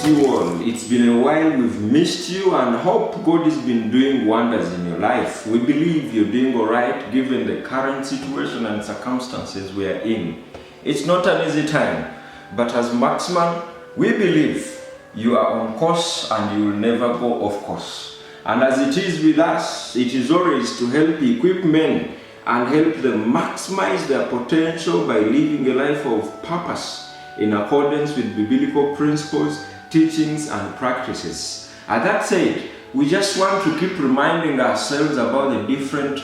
missed you all. It's been a while, we've missed you, and hope God has been doing wonders in your life. We believe you're doing all right given the current situation and circumstances we are in. It's not an easy time, but as Marksman, we believe you are on course and you will never go off course. And as it is with us, it is always to help equip men and help them maximize their potential by living a life of purpose in accordance with biblical principles, teachings, and practices. And that said, we just want to keep reminding ourselves about the different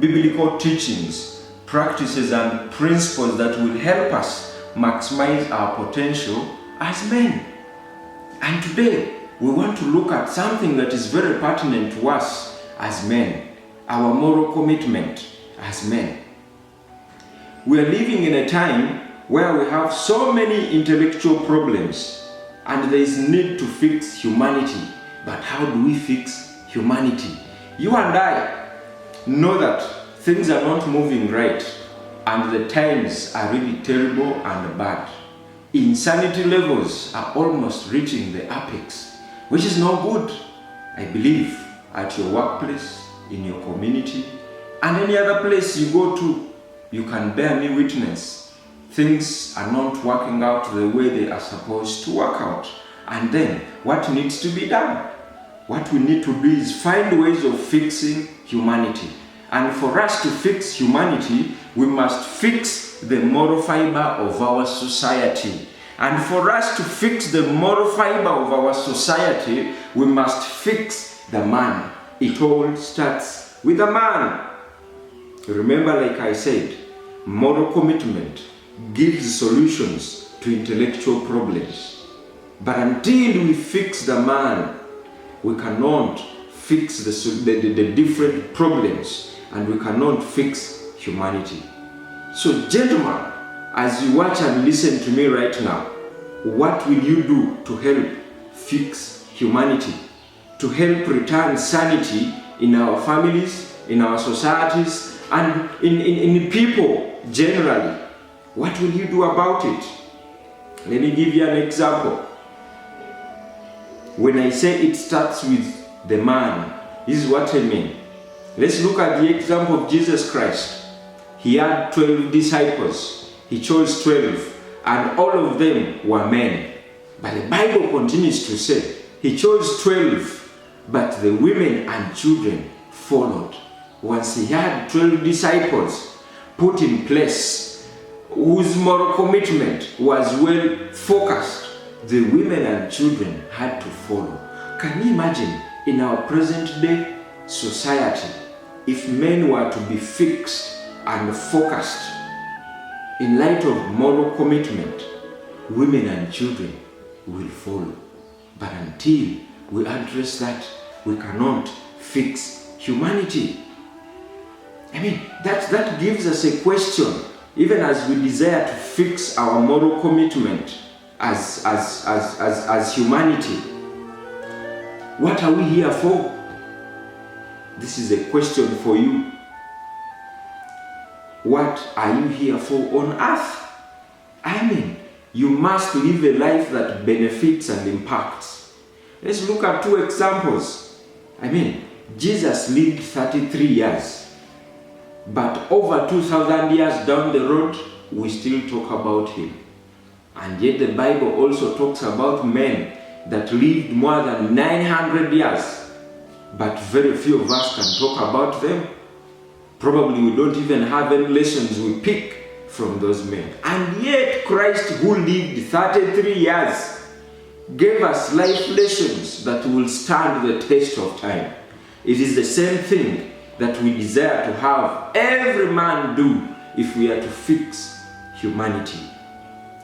biblical teachings, practices, and principles that will help us maximize our potential as men. And today, we want to look at something that is very pertinent to us as men, our moral commitment as men. We are living in a time where we have so many intellectual problems and there is need to fix humanity. But how do we fix humanity? You and I know that things are not moving right and the times are really terrible and bad. Insanity levels are almost reaching the apex, which is no good. I believe at your workplace, in your community, and any other place you go to, you can bear me witness. Things are not working out the way they are supposed to work out. And then, what needs to be done? What we need to do is find ways of fixing humanity. And for us to fix humanity, we must fix the moral fiber of our society. And for us to fix the moral fiber of our society, we must fix the man. It all starts with the man. Remember, like I said, moral commitment gives solutions to intellectual problems. But until we fix the man, we cannot fix the different problems, and we cannot fix humanity. So gentlemen, as you watch and listen to me right now, what will you do to help fix humanity? To help return sanity in our families, in our societies, and in people generally? What will you do about it? Let me give you an example. When I say it starts with the man, this is what I mean. Let's look at the example of Jesus Christ. He had 12 disciples. He chose 12, and all of them were men. But the Bible continues to say, he chose 12, but the women and children followed. Once he had 12 disciples put in place, whose moral commitment was well focused, the women and children had to follow. Can you imagine in our present day society, if men were to be fixed and focused in light of moral commitment, women and children will follow. But until we address that, we cannot fix humanity. I mean, that gives us a question. Even as we desire to fix our moral commitment as humanity, what are we here for? This is a question for you. What are you here for on earth? I mean, you must live a life that benefits and impacts. Let's look at two examples. I mean, Jesus lived 33 years. But over 2,000 years down the road, we still talk about him. And yet the Bible also talks about men that lived more than 900 years. But very few of us can talk about them. Probably we don't even have any lessons we pick from those men. And yet Christ, who lived 33 years, gave us life lessons that will stand the test of time. It is the same thing that we desire to have every man do if we are to fix humanity.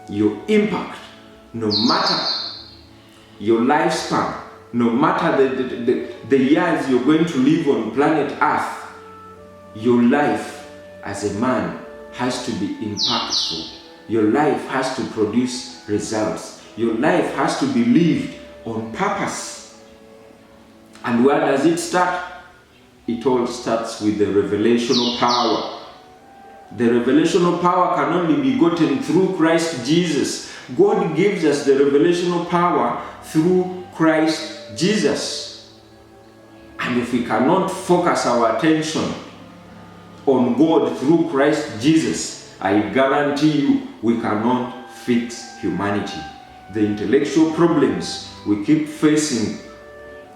Your impact, no matter your lifespan, no matter the years you're going to live on planet Earth, your life as a man has to be impactful. Your life has to produce results. Your life has to be lived on purpose. And where does it start? It all starts with the revelational power The revelational power can only be gotten through Christ Jesus. God gives us the revelational power through Christ Jesus. And if we cannot focus our attention on God through Christ Jesus, I guarantee you we cannot fix humanity. The intellectual problems we keep facing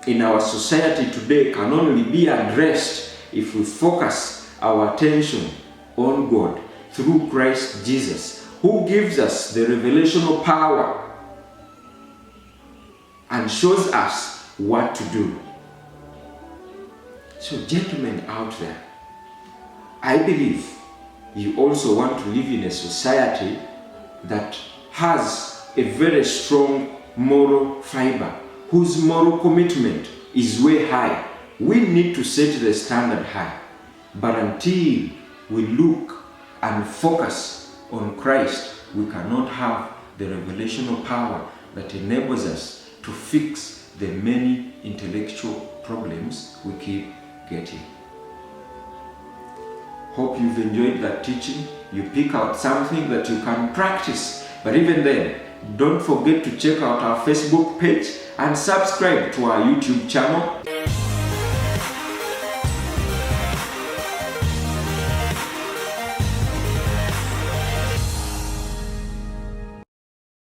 in our society today can only be addressed if we focus our attention on God through Christ Jesus, who gives us the revelational power and shows us what to do. So, gentlemen out there, I believe you also want to live in a society that has a very strong moral fiber, whose moral commitment is way high. We need to set the standard high. But until we look and focus on Christ, we cannot have the revelational power that enables us to fix the many intellectual problems we keep getting. Hope you've enjoyed that teaching. You pick out something that you can practice. But even then, don't forget to check out our Facebook page and subscribe to our YouTube channel.